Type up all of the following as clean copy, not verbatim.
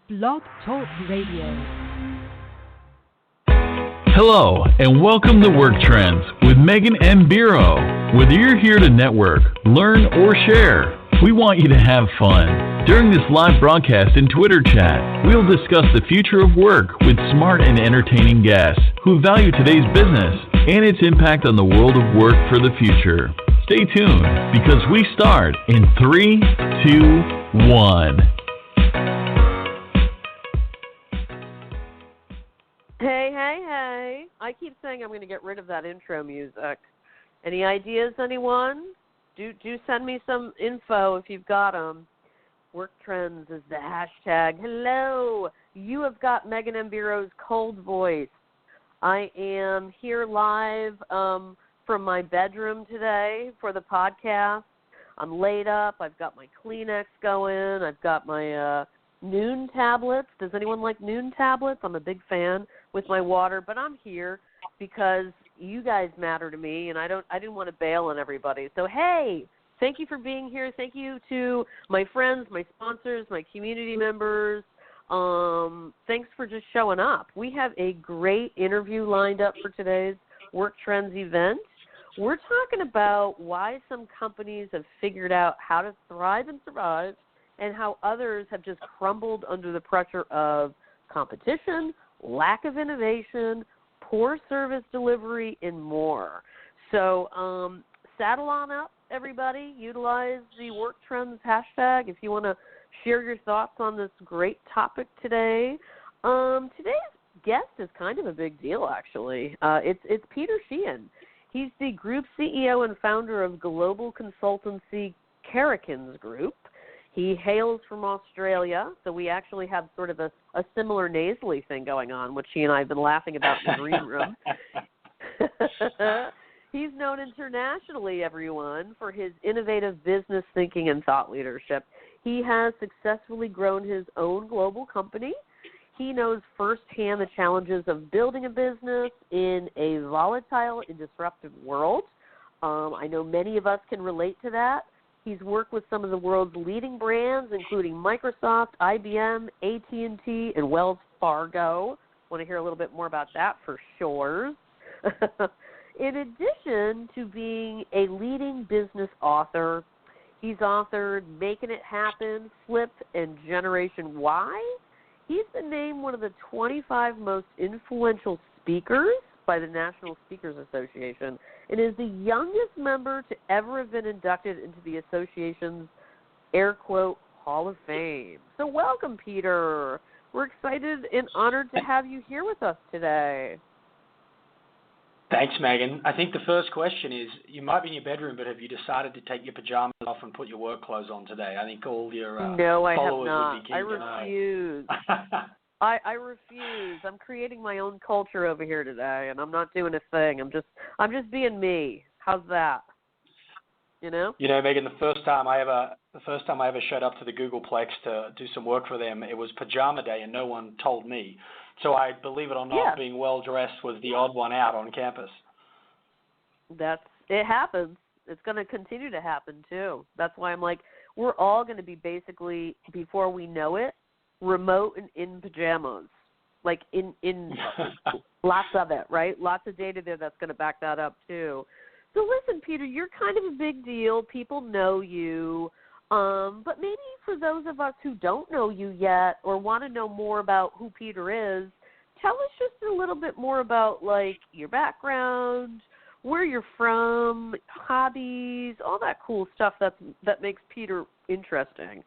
Blog Talk Radio. Hello, and welcome to Work Trends with Meghan M. Biro. Whether you're here to network, learn, or share, we want you to have fun. During this live broadcast and Twitter chat, we'll discuss the future of work with smart and entertaining guests who value today's business and its impact on the world of work for the future. Stay tuned, because we start in 3, 2, 1. Hey. I keep saying I'm going to get rid of that intro music. Any ideas, anyone? Do send me some info if you've got them. Work Trends is the hashtag. Hello. You have got Meghan M. Biro's cold voice. I am here live from my bedroom today for the podcast. I'm laid up. I've got my Kleenex going. I've got my Noon tablets. Does anyone like Noon tablets? I'm a big fan with my water, but I'm here because you guys matter to me, and I didn't want to bail on everybody. So, hey, thank you for being here. Thank you to my friends, my sponsors, my community members. Thanks for just showing up. We have a great interview lined up for today's Work Trends event. We're talking about why some companies have figured out how to thrive and survive, and how others have just crumbled under the pressure of competition, lack of innovation, poor service delivery, and more. So saddle on up, everybody. Utilize the Work Trends hashtag if you want to share your thoughts on this great topic today. Today's guest is kind of a big deal, actually. It's Peter Sheahan. He's the group CEO and founder of global consultancy Karrikins Group. He hails from Australia, so we actually have sort of a similar nasally thing going on, which he and I have been laughing about in the green room. He's known internationally, everyone, for his innovative business thinking and thought leadership. He has successfully grown his own global company. He knows firsthand the challenges of building a business in a volatile and disruptive world. I know many of us can relate to that. He's worked with some of the world's leading brands, including Microsoft, IBM, AT&T, and Wells Fargo. Want to hear a little bit more about that for sure. In addition to being a leading business author, he's authored Making It Happen, Flip, and Generation Y. He's been named one of the 25 most influential speakers by the National Speakers Association, and is the youngest member to ever have been inducted into the association's air quote Hall of Fame. So welcome, Peter. We're excited and honored to have you here with us today. Thanks, Megan. I think the first question is, you might be in your bedroom, but have you decided to take your pajamas off and put your work clothes on today? I think all your No, I followers have not. would be keen I to know. refuse. I refuse. I'm creating my own culture over here today, and I'm not doing a thing. I'm just being me. How's that? You know, Megan, the first time I ever showed up to the Googleplex to do some work for them, it was pajama day, and no one told me. So I, believe it or not, being well dressed was the odd one out on campus. It happens. It's going to continue to happen too. That's why I'm like, we're all going to be basically, before we know it, remote and in pajamas, like in lots of it, right? Lots of data there that's going to back that up too. So listen, Peter, you're kind of a big deal. People know you, but maybe for those of us who don't know you yet or want to know more about who Peter is, tell us just a little bit more about like your background, where you're from, hobbies, all that cool stuff that makes Peter interesting.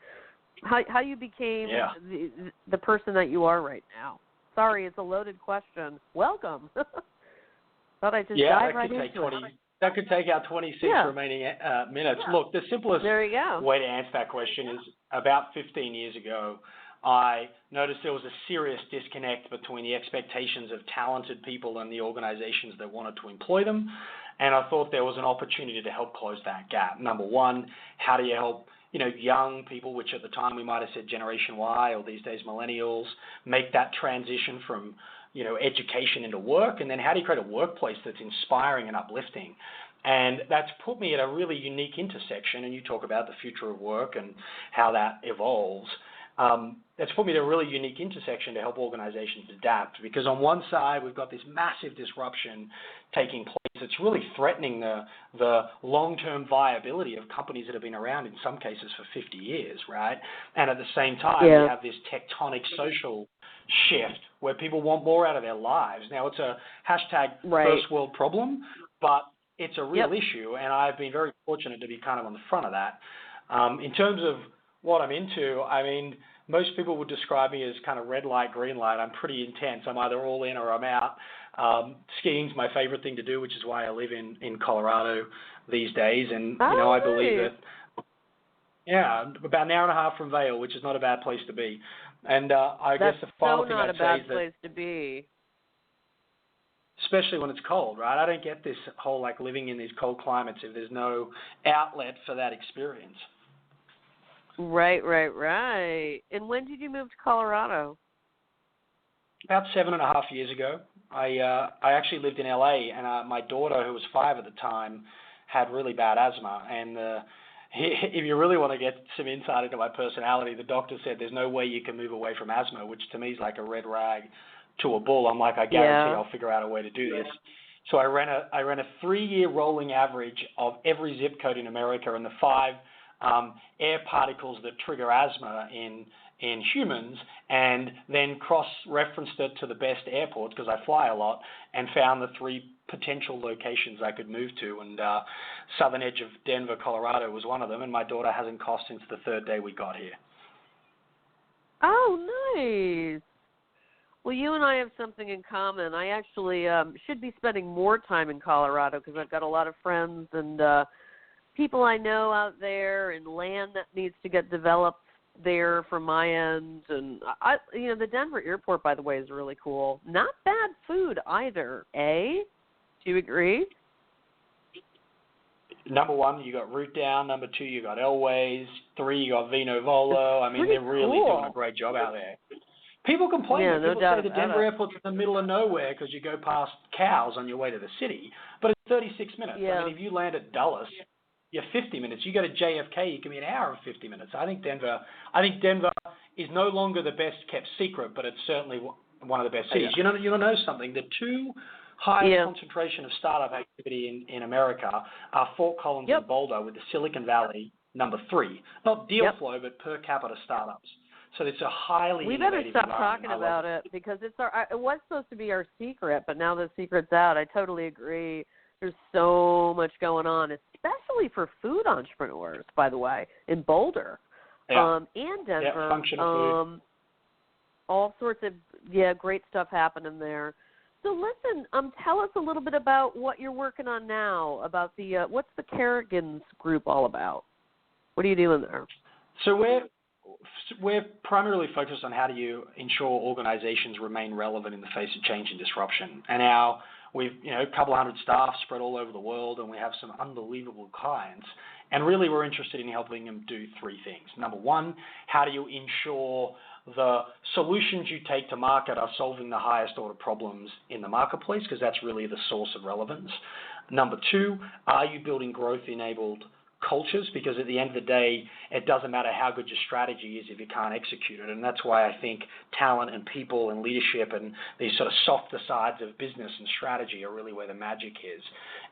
How you became the person that you are right now. Sorry, it's a loaded question. Welcome. Thought I'd just dive right into it. That could take our 26 remaining minutes. Yeah. Look, the simplest way to answer that question is about 15 years ago, I noticed there was a serious disconnect between the expectations of talented people and the organizations that wanted to employ them. And I thought there was an opportunity to help close that gap. Number one, how do you help young people, which at the time we might have said Generation Y or these days millennials, make that transition from education into work? And then how do you create a workplace that's inspiring and uplifting? And that's put me at a really unique intersection, and you talk about the future of work and how that evolves. that's put me at a really unique intersection to help organizations adapt, because on one side we've got this massive disruption taking place. It's really threatening the long-term viability of companies that have been around in some cases for 50 years, right? And at the same time, we have this tectonic social shift where people want more out of their lives. Now, it's a hashtag first world problem, but it's a real issue, and I've been very fortunate to be kind of on the front of that. In terms of what I'm into, I mean, most people would describe me as kind of red light, green light. I'm pretty intense. I'm either all in or I'm out. Skiing's my favorite thing to do, which is why I live in Colorado these days. And, I believe that, about an hour and a half from Vail, which is not a bad place to be. And I guess the final thing I'd say is that... That's not a bad place to be. Especially when it's cold, right? I don't get this whole, living in these cold climates if there's no outlet for that experience. Right. And when did you move to Colorado? About 7.5 years ago. I actually lived in LA, and my daughter, who was 5 at the time, had really bad asthma. And if you really want to get some insight into my personality, the doctor said there's no way you can move away from asthma, which to me is like a red rag to a bull. I'm like, I guarantee I'll figure out a way to do this. So I ran a 3-year rolling average of every zip code in America and the 5 air particles that trigger asthma in humans, and then cross-referenced it to the best airports, because I fly a lot, and found the 3 potential locations I could move to, and southern edge of Denver, Colorado was one of them, and my daughter hasn't coughed since the 3rd day we got here. Oh, nice. Well, you and I have something in common. I actually should be spending more time in Colorado because I've got a lot of friends and people I know out there, and land that needs to get developed there from my end. And the Denver airport, by the way, is really cool. Not bad food either, eh? Do you agree? Number 1, you got Root Down. Number 2, you got Elways. 3, you got Vino Volo. I mean, they're really doing a great job out there. People complain. Yeah, People say the Denver airport's in the middle of nowhere because you go past cows on your way to the city. But it's 36 minutes. Yeah. I mean, if you land at Dulles, you're 50 minutes. You go to JFK, you can be an hour and 50 minutes. I think Denver is no longer the best kept secret, but it's certainly one of the best cities. Yeah. You know something. The 2 highest concentration of startup activity in America are Fort Collins and Boulder, with the Silicon Valley number 3. Not deal flow, but per capita startups. So it's a highly We better stop talking environment. about it because it was supposed to be our secret, but now the secret's out. I totally agree. There's so much going on, especially for food entrepreneurs, by the way, in Boulder and Denver. Yeah, functional food. All sorts of great stuff happening there. So listen, tell us a little bit about what you're working on now. About the what's the Karrikins Group all about? What are you doing there? So we're primarily focused on how do you ensure organizations remain relevant in the face of change and disruption. And we've a couple of hundred staff spread all over the world, and we have some unbelievable clients. And really, we're interested in helping them do 3 things. Number 1, how do you ensure the solutions you take to market are solving the highest order problems in the marketplace, because that's really the source of relevance. Number 2, are you building growth-enabled cultures? Because at the end of the day, it doesn't matter how good your strategy is if you can't execute it. And that's why I think talent and people and leadership and these sort of softer sides of business and strategy are really where the magic is.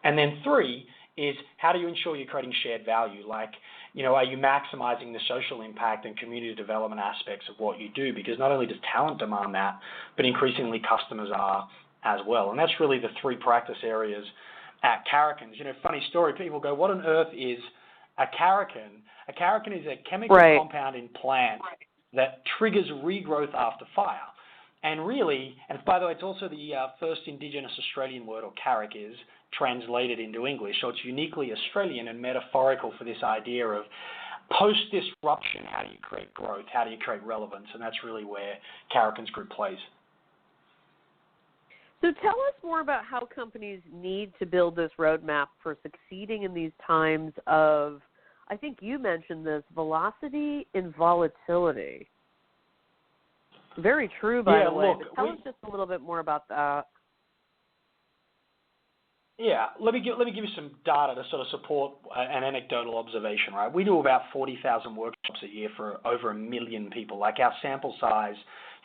And then 3 is, how do you ensure you're creating shared value? Like, are you maximizing the social impact and community development aspects of what you do? Because not only does talent demand that, but increasingly customers are as well. And that's really the 3 practice areas at Karrikins. Funny story, people go, what on earth is a Karrikin? A Karrikin is a chemical compound in plants that triggers regrowth after fire. And really, and by the way, it's also the first Indigenous Australian word, or Karrik is, translated into English. So it's uniquely Australian and metaphorical for this idea of post-disruption, how do you create growth, how do you create relevance? And that's really where Karrikins Group plays. So tell us more about how companies need to build this roadmap for succeeding in these times of, I think you mentioned this, velocity and volatility. Very true, by the way. But tell us just a little bit more about that. Yeah, let me give you some data to sort of support an anecdotal observation, right? We do about 40,000 workshops a year for over 1 million people. Like our sample size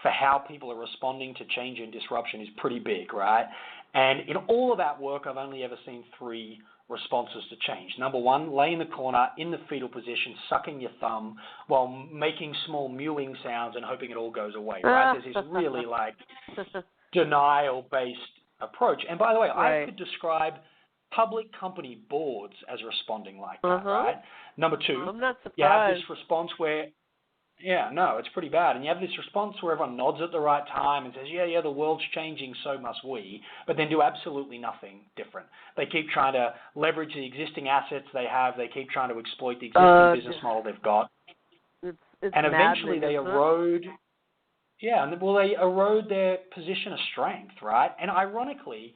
for how people are responding to change and disruption is pretty big, right? And in all of that work, I've only ever seen 3 responses to change. Number 1, lay in the corner in the fetal position, sucking your thumb while making small mewing sounds and hoping it all goes away, right? There's this really like denial-based approach. And by the way, right. I could describe public company boards as responding like that, right? Number 2, I'm not surprised. you have this response where, it's pretty bad. And you have this response where everyone nods at the right time and says, yeah, the world's changing, so must we, but then do absolutely nothing different. They keep trying to leverage the existing assets they have. They keep trying to exploit the existing business model they've got. It's and eventually they erode... Yeah, and well, they erode their position of strength, right? And ironically,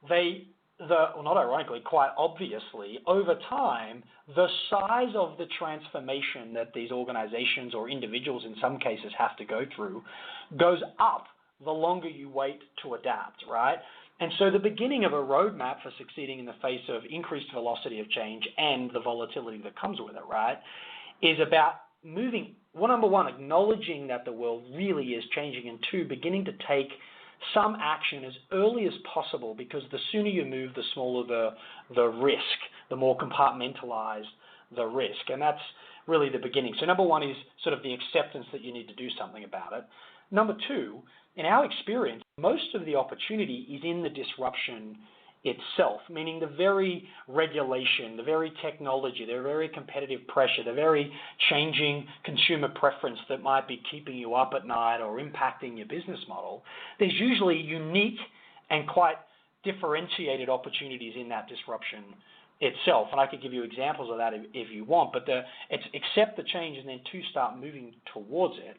quite obviously, over time, the size of the transformation that these organizations or individuals in some cases have to go through goes up the longer you wait to adapt, right? And so the beginning of a roadmap for succeeding in the face of increased velocity of change and the volatility that comes with it, right, is about moving, number 1, acknowledging that the world really is changing, and 2, beginning to take some action as early as possible, because the sooner you move, the smaller the risk, the more compartmentalized the risk. And that's really the beginning. So number 1 is sort of the acceptance that you need to do something about it. Number 2, in our experience, most of the opportunity is in the disruption itself, meaning the very regulation, the very technology, the very competitive pressure, the very changing consumer preference that might be keeping you up at night or impacting your business model. There's usually unique and quite differentiated opportunities in that disruption itself. And I could give you examples of that if you want, but it's accept the change and then 2, start moving towards it.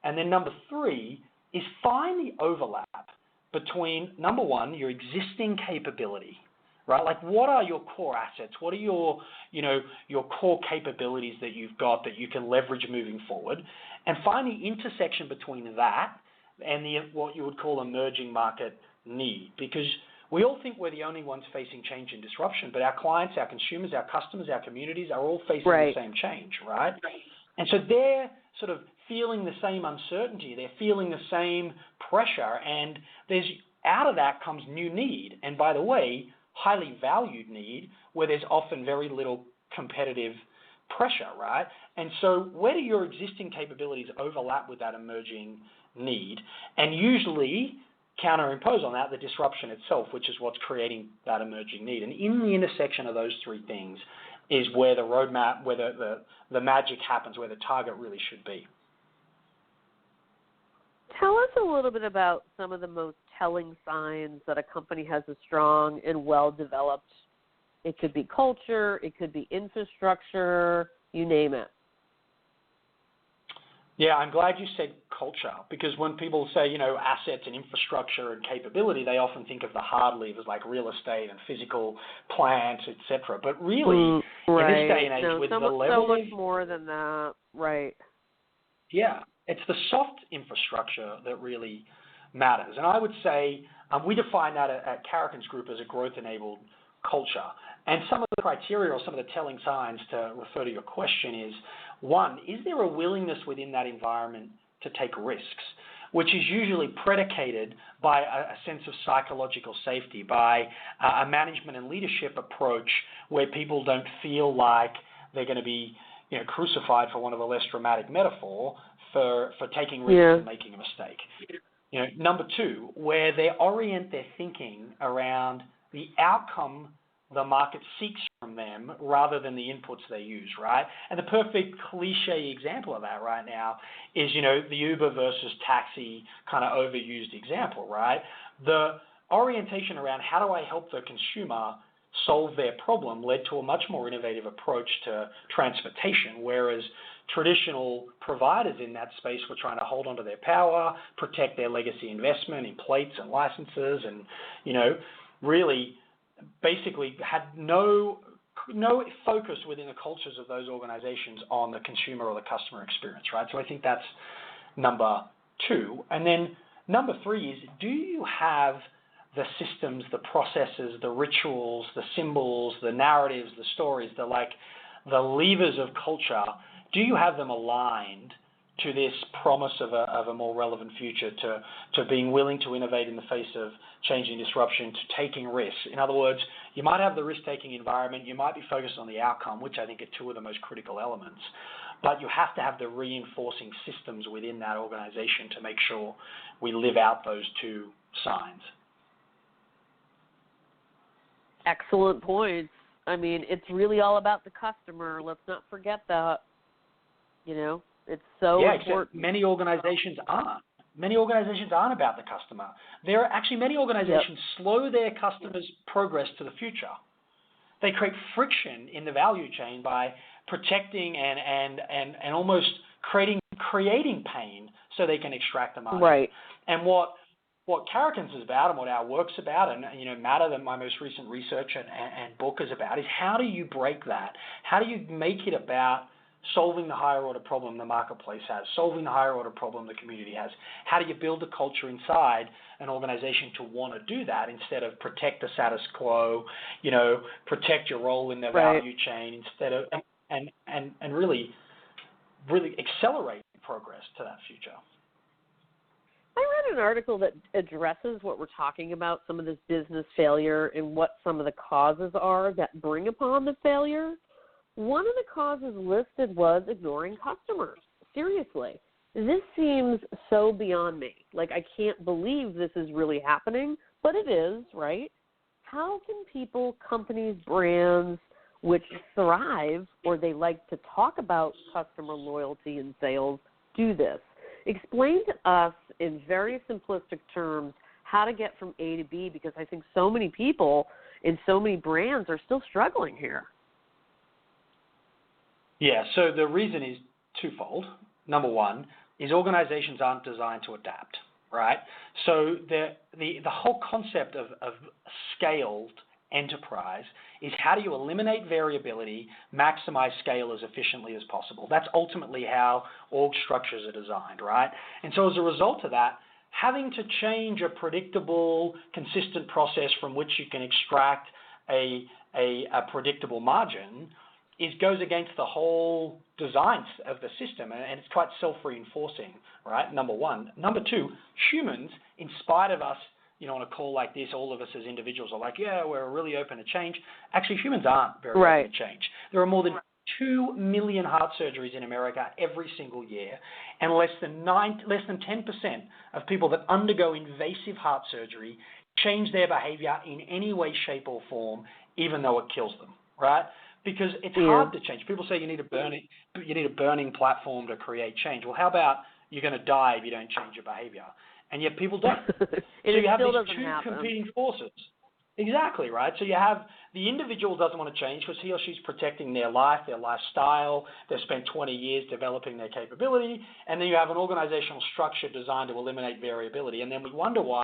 And then number 3 is find the overlap between, number 1, your existing capability, right? Like, what are your core assets? What are your core capabilities that you've got that you can leverage moving forward? And find the intersection between that and what you would call emerging market need. Because we all think we're the only ones facing change and disruption, but our clients, our consumers, our customers, our communities are all facing the same change, right? And so they're sort of feeling the same uncertainty, they're feeling the same pressure, and out of that comes new need. And by the way, highly valued need, where there's often very little competitive pressure, right? And so where do your existing capabilities overlap with that emerging need? And usually counterimpose on that the disruption itself, which is what's creating that emerging need. And in the intersection of those 3 things is where the roadmap, where the magic happens, where the target really should be. Tell us a little bit about some of the most telling signs that a company has a strong and well-developed, it could be culture, it could be infrastructure, you name it. Yeah, I'm glad you said culture, because when people say, assets and infrastructure and capability, they often think of the hard levers like real estate and physical plants, etc. But really, in this day and age, with the level so much more than that, right? Yeah, it's the soft infrastructure that really matters. And I would say we define that at Karrikins Group as a growth-enabled culture. And some of the criteria or some of the telling signs, to refer to your question, is 1, is there a willingness within that environment to take risks, which is usually predicated by a sense of psychological safety, by a management and leadership approach where people don't feel like they're going to be crucified, for want of a less dramatic metaphor, for taking risks and making a mistake. Number 2, where they orient their thinking around the outcome the market seeks from them rather than the inputs they use, right? And the perfect cliche example of that right now is, the Uber versus taxi kind of overused example, right? The orientation around how do I help the consumer solve their problem led to a much more innovative approach to transportation, whereas traditional providers in that space were trying to hold onto their power, protect their legacy investment in plates and licenses, and, really basically had no focus within the cultures of those organizations on the consumer or the customer experience, right? So I think that's number 2. And then number 3 is, do you have the systems, the processes, the rituals, the symbols, the narratives, the stories, the levers of culture, do you have them aligned to this promise of a more relevant future, to being willing to innovate in the face of changing disruption, to taking risks? In other words, you might have the risk-taking environment, you might be focused on the outcome, which I think are two of the most critical elements, but you have to have the reinforcing systems within that organization to make sure we live out those two signs. Excellent points. I mean, it's really all about the customer. Let's not forget that. You know, it's so important. Many organizations aren't. Many organizations aren't about the customer. There are actually many organizations slow their customers' progress to the future. They create friction in the value chain by protecting and almost creating pain so they can extract the margin. Right. And what Karrikins is about and what our work's about, and Matter, that my most recent research and book is about, is how do you break that? How do you make it about solving the higher order problem the marketplace has, solving the higher order problem the community has? How do you build a culture inside an organization to want to do that instead of protect the status quo, protect your role in the value chain instead of and really accelerate progress to that future? I read an article that addresses what we're talking about, some of this business failure and what some of the causes are that bring upon the failure. One of the causes listed was ignoring customers. Seriously. This seems so beyond me. Like, I can't believe this is really happening, but it is, right? How can people, companies, brands, which thrive or they like to talk about customer loyalty and sales, do this? Explain to us in very simplistic terms how to get from A to B, because I think so many people and so many brands are still struggling here. Yeah, so the reason is twofold. Number one is organizations aren't designed to adapt, right? So the whole concept of scaled enterprise is how do you eliminate variability, maximize scale as efficiently as possible. That's ultimately how org structures are designed, right? And so as a result of that, having to change a predictable, consistent process from which you can extract a predictable margin goes against the whole design of the system, and it's quite self-reinforcing, right? Number one. Number two, humans, in spite of us, on a call like this, all of us as individuals are like, yeah, we're really open to change. Actually, humans aren't very open to change. There are more than 2 million heart surgeries in America every single year, and less than 10% of people that undergo invasive heart surgery change their behavior in any way, shape, or form, even though it kills them, right? Because it's hard to change. People say you need a burning platform to create change. Well, how about you're going to die if you don't change your behavior? And yet people don't. So you have these two competing forces. Exactly, right? So you have the individual doesn't want to change because he or she's protecting their life, their lifestyle. They've spent 20 years developing their capability. And then you have an organizational structure designed to eliminate variability. And then we wonder why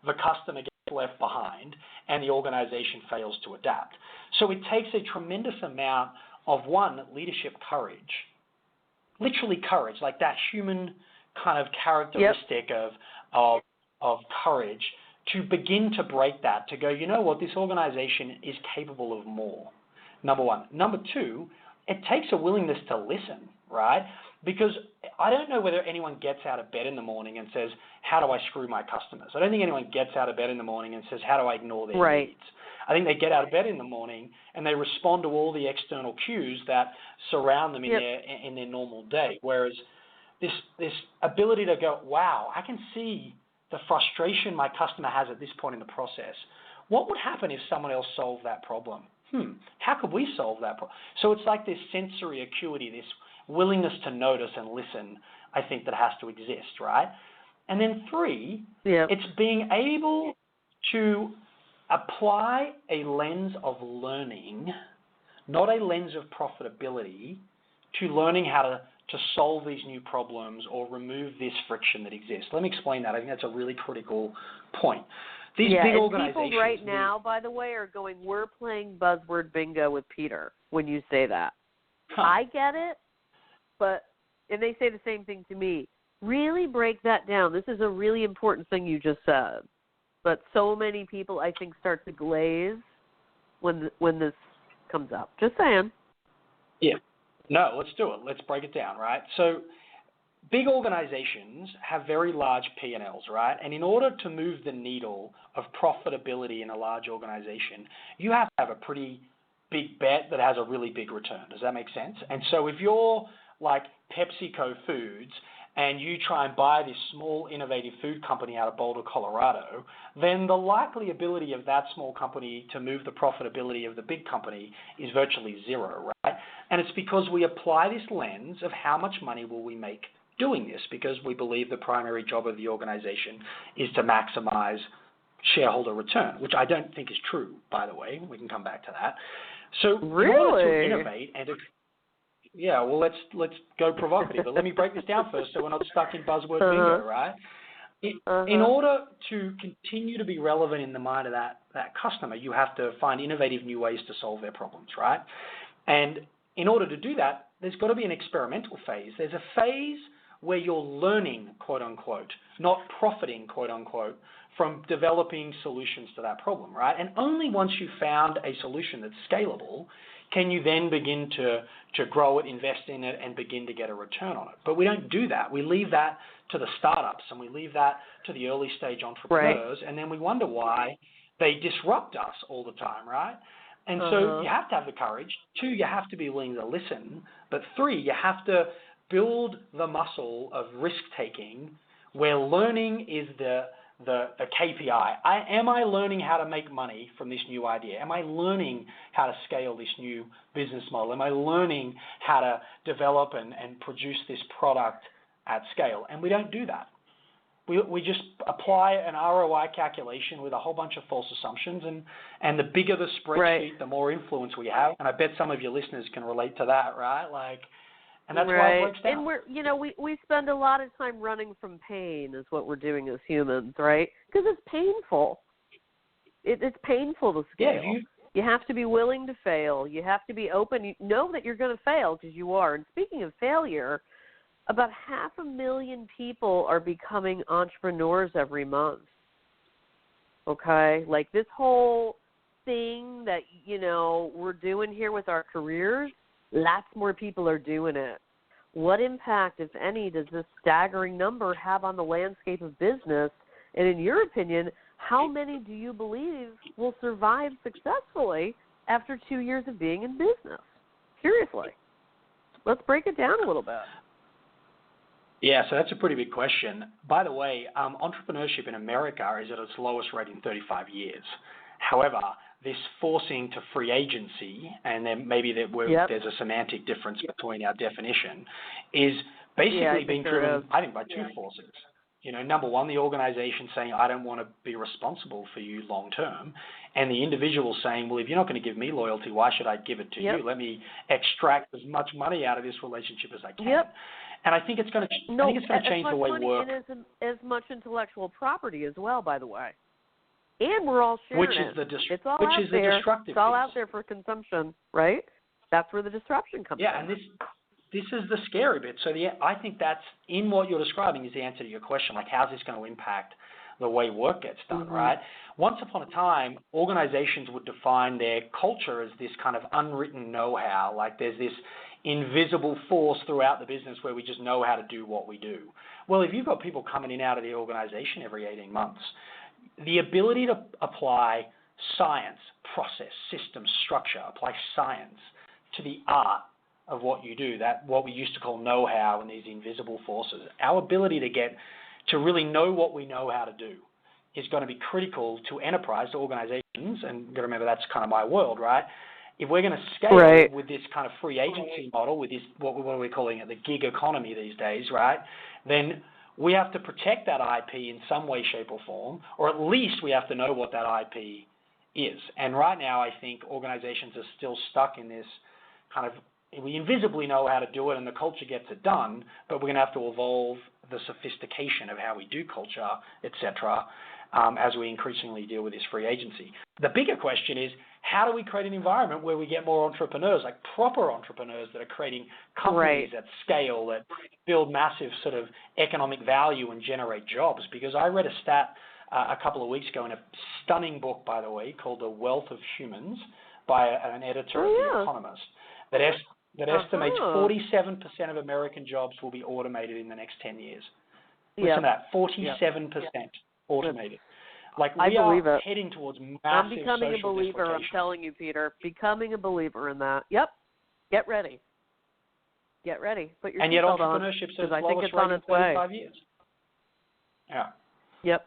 the customer gets left behind and the organization fails to adapt. So it takes a tremendous amount of, one, leadership courage, literally courage, like that human kind of characteristic of courage, to begin to break that, to go, you know what, this organization is capable of more, number one. Number two, it takes a willingness to listen, right? Because I don't know whether anyone gets out of bed in the morning and says, how do I screw my customers? I don't think anyone gets out of bed in the morning and says, how do I ignore their needs? I think they get out of bed in the morning and they respond to all the external cues that surround them in their normal day. Whereas this ability to go, wow, I can see the frustration my customer has at this point in the process. What would happen if someone else solved that problem? How could we solve that problem? So it's like this sensory acuity, this willingness to notice and listen, I think, that has to exist, right? And then three, it's being able to apply a lens of learning, not a lens of profitability, to learning how to solve these new problems or remove this friction that exists. Let me explain that. I think that's a really critical point. These big organizations. People right now, by the way, are going, we're playing buzzword bingo with Peter when you say that. I get it, and they say the same thing to me. Really break that down. This is a really important thing you just said. but so many people, I think, start to glaze when this comes up. Just saying. Yeah. No, let's do it. Let's break it down, right? So big organizations have very large P&Ls, right? And in order to move the needle of profitability in a large organization, you have to have a pretty big bet that has a really big return. Does that make sense? And so if you're like PepsiCo Foods and you try and buy this small innovative food company out of Boulder, Colorado, then the likely ability of that small company to move the profitability of the big company is virtually zero, right? And it's because we apply this lens of how much money will we make doing this, because we believe the primary job of the organization is to maximize shareholder return, which I don't think is true, by the way. We can come back to that. So really? in order to innovate and to yeah, well, let's go provocative. But let me break this down first so we're not stuck in buzzword bingo, right? In order to continue to be relevant in the mind of that customer, you have to find innovative new ways to solve their problems, right? And in order to do that, there's got to be an experimental phase. There's a phase where you're learning, quote unquote, not profiting, quote unquote, from developing solutions to that problem, right? And only once you've found a solution that's scalable can you then begin to grow it, invest in it, and begin to get a return on it. But we don't do that. We leave that to the startups, and we leave that to the early stage entrepreneurs, right. And then we wonder why they disrupt us all the time, right? And so you have to have the courage. 2, you have to be willing to listen. But 3, you have to build the muscle of risk-taking where learning is the KPI. Am I learning how to make money from this new idea? Am I learning how to scale this new business model? Am I learning how to develop and produce this product at scale? And we don't do that. We just apply an ROI calculation with a whole bunch of false assumptions, and the bigger the spreadsheet, right. The more influence we have. And I bet some of your listeners can relate to that, right? And that's why it breaks down. And we spend a lot of time running from pain is what we're doing as humans, right? Because it's painful. It's painful to scale. Yeah, you have to be willing to fail. You have to be open. You know that you're going to fail because you are. And speaking of failure, about 500,000 people are becoming entrepreneurs every month. Okay? Like this whole thing that, we're doing here with our careers, lots more people are doing it. What impact, if any, does this staggering number have on the landscape of business? And in your opinion, how many do you believe will survive successfully after 2 years of being in business? Seriously. Let's break it down a little bit. Yeah, so that's a pretty big question. By the way, entrepreneurship in America is at its lowest rate in 35 years. However, this forcing to free agency, and then maybe there's a semantic difference between our definition, is basically being driven, I think, by 2 forces. Number one, the organization saying, I don't want to be responsible for you long term, and the individual saying, well, if you're not going to give me loyalty, why should I give it to you? Let me extract as much money out of this relationship as I can. And I think it's going to change the way we work. And as much intellectual property as well, by the way. And we're all sharing It's all out there for consumption, right? That's where the disruption comes in. Yeah, and this is the scary bit. So I think that's in what you're describing is the answer to your question, like how's this going to impact the way work gets done, right? Once upon a time, organizations would define their culture as this kind of unwritten know-how, like there's this invisible force throughout the business where we just know how to do what we do. Well, if you've got people coming in and out of the organization every 18 months, the ability to apply science, process, system, structure, apply science to the art of what you do, that what we used to call know-how and these invisible forces, our ability to really know what we know how to do is going to be critical to enterprise, to organizations, and you've got to remember that's kind of my world, right? If we're going to scale with this kind of free agency model, with this, what are we calling it, the gig economy these days, right, then we have to protect that IP in some way, shape, or form, or at least we have to know what that IP is. And right now, I think organizations are still stuck in this kind of, we invisibly know how to do it and the culture gets it done, but we're going to have to evolve the sophistication of how we do culture, et cetera, as we increasingly deal with this free agency. The bigger question is, how do we create an environment where we get more entrepreneurs, like proper entrepreneurs that are creating companies at scale that build massive sort of economic value and generate jobs? Because I read a stat a couple of weeks ago in a stunning book, by the way, called The Wealth of Humans by an editor of The Economist that estimates 47% of American jobs will be automated in the next 10 years. Listen to that, 47% automated. Like, we are heading towards massive I'm becoming social a believer, I'm telling you, Peter. Becoming a believer in that. Yep. Get ready. Get ready. Put your and yet seatbelt on, entrepreneurship's at its I think lowest it's on rate in its way. 35 years. Yeah. Yep.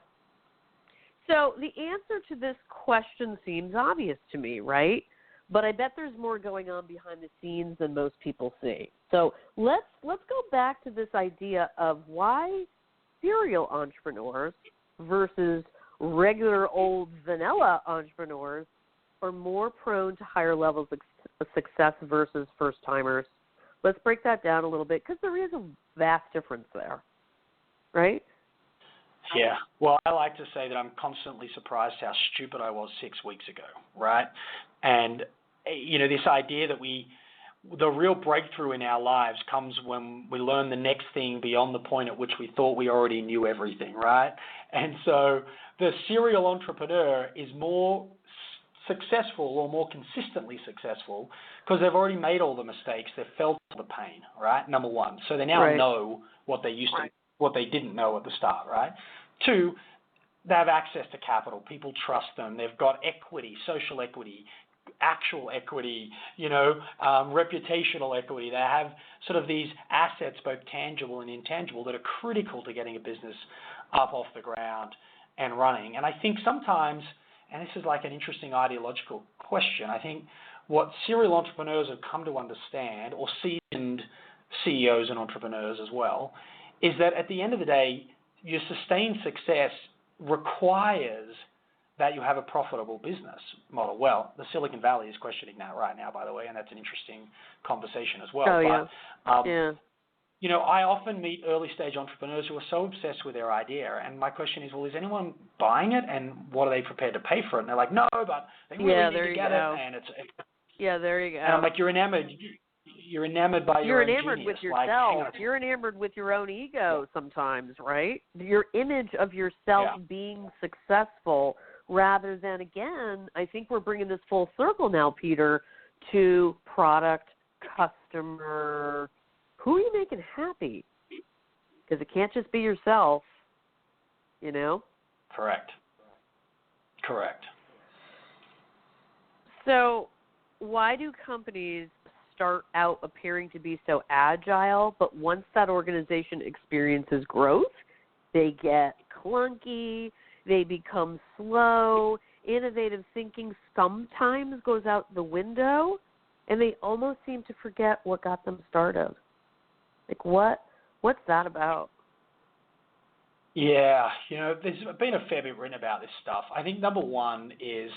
So the answer to this question seems obvious to me, right? But I bet there's more going on behind the scenes than most people see. So let's go back to this idea of why serial entrepreneurs versus regular old vanilla entrepreneurs are more prone to higher levels of success versus first-timers. Let's break that down a little bit because there is a vast difference there, right? Yeah. Well, I like to say that I'm constantly surprised how stupid I was 6 weeks ago, right? And, this idea that the real breakthrough in our lives comes when we learn the next thing beyond the point at which we thought we already knew everything, right? And so the serial entrepreneur is more successful or more consistently successful because they've already made all the mistakes. They've felt the pain, right? Number one. So they now know what they what they didn't know at the start, right? 2, they have access to capital. People trust them. They've got equity, social equity, actual equity, reputational equity. They have sort of these assets, both tangible and intangible, that are critical to getting a business up off the ground and running. And I think sometimes, and this is like an interesting ideological question, I think what serial entrepreneurs have come to understand, or seasoned CEOs and entrepreneurs as well, is that at the end of the day, your sustained success requires that you have a profitable business model. Well, the Silicon Valley is questioning that right now, by the way, and that's an interesting conversation as well. I often meet early-stage entrepreneurs who are so obsessed with their idea, and my question is, well, is anyone buying it, and what are they prepared to pay for it? And they're like, no, but they really need to get it, and there you go. And I'm like, you're enamored. You're enamored by your own enamored genius. with yourself. You're enamored with your own ego sometimes, right? Your image of yourself being successful rather than, again, I think we're bringing this full circle now, Peter, to product, customer. Who are you making happy? Because it can't just be yourself, Correct. So why do companies start out appearing to be so agile, but once that organization experiences growth, they get clunky, they become slow, innovative thinking sometimes goes out the window, and they almost seem to forget what got them started? Like, what's that about? Yeah, there's been a fair bit written about this stuff. I think number one is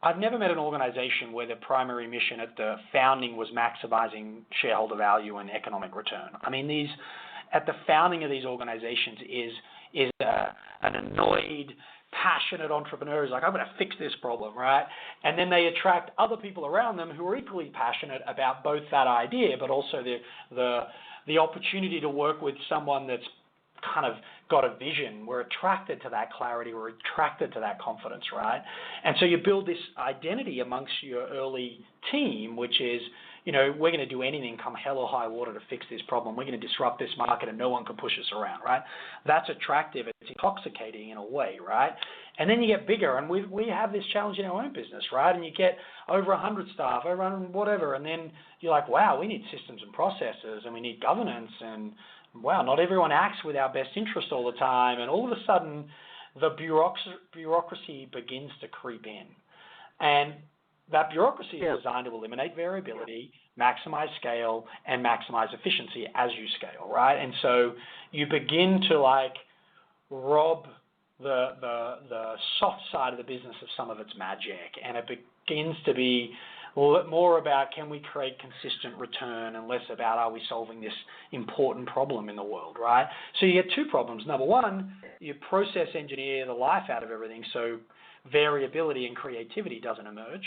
I've never met an organization where the primary mission at the founding was maximizing shareholder value and economic return. I mean, at the founding of these organizations is an annoyed, passionate entrepreneur who's like, I'm going to fix this problem, right? And then they attract other people around them who are equally passionate about both that idea, but also the opportunity to work with someone that's kind of got a vision. We're attracted to that clarity. We're attracted to that confidence, right? And so you build this identity amongst your early team, which is, we're going to do anything come hell or high water to fix this problem. We're going to disrupt this market and no one can push us around, right? That's attractive. It's intoxicating in a way, right? And then you get bigger, and we have this challenge in our own business, right? And you get over 100 staff, over 100 whatever, and then you're like, wow, we need systems and processes, and we need governance, and wow, not everyone acts with our best interest all the time, and all of a sudden the bureaucracy begins to creep in. And that bureaucracy is designed to eliminate variability, maximize scale, and maximize efficiency as you scale, right? And so you begin to rob the soft side of the business of some of its magic, and it begins to be more about can we create consistent return and less about are we solving this important problem in the world, right? So you get two problems. Number one, you process engineer the life out of everything so variability and creativity doesn't emerge.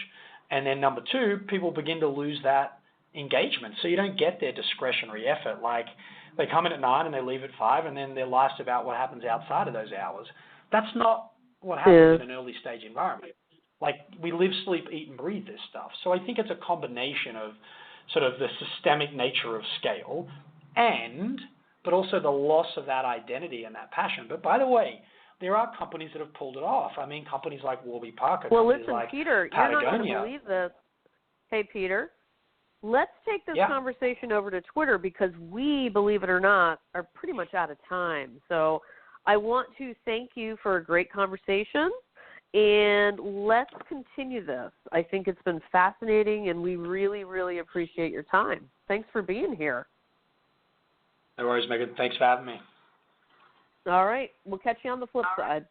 And then number two, people begin to lose that engagement. So you don't get their discretionary effort. Like they come in at 9 and they leave at 5 and then their life's about what happens outside of those hours. That's not what happens in an early stage environment. Like, we live, sleep, eat, and breathe this stuff. So I think it's a combination of sort of the systemic nature of scale but also the loss of that identity and that passion. But by the way, there are companies that have pulled it off. I mean, companies like Warby Parker, companies like Peter, Patagonia. you're not going to believe this. Hey, Peter, let's take this conversation over to Twitter because we, believe it or not, are pretty much out of time. So I want to thank you for a great conversation, and let's continue this. I think it's been fascinating, and we really, really appreciate your time. Thanks for being here. No worries, Megan. Thanks for having me. All right. We'll catch you on the flip side.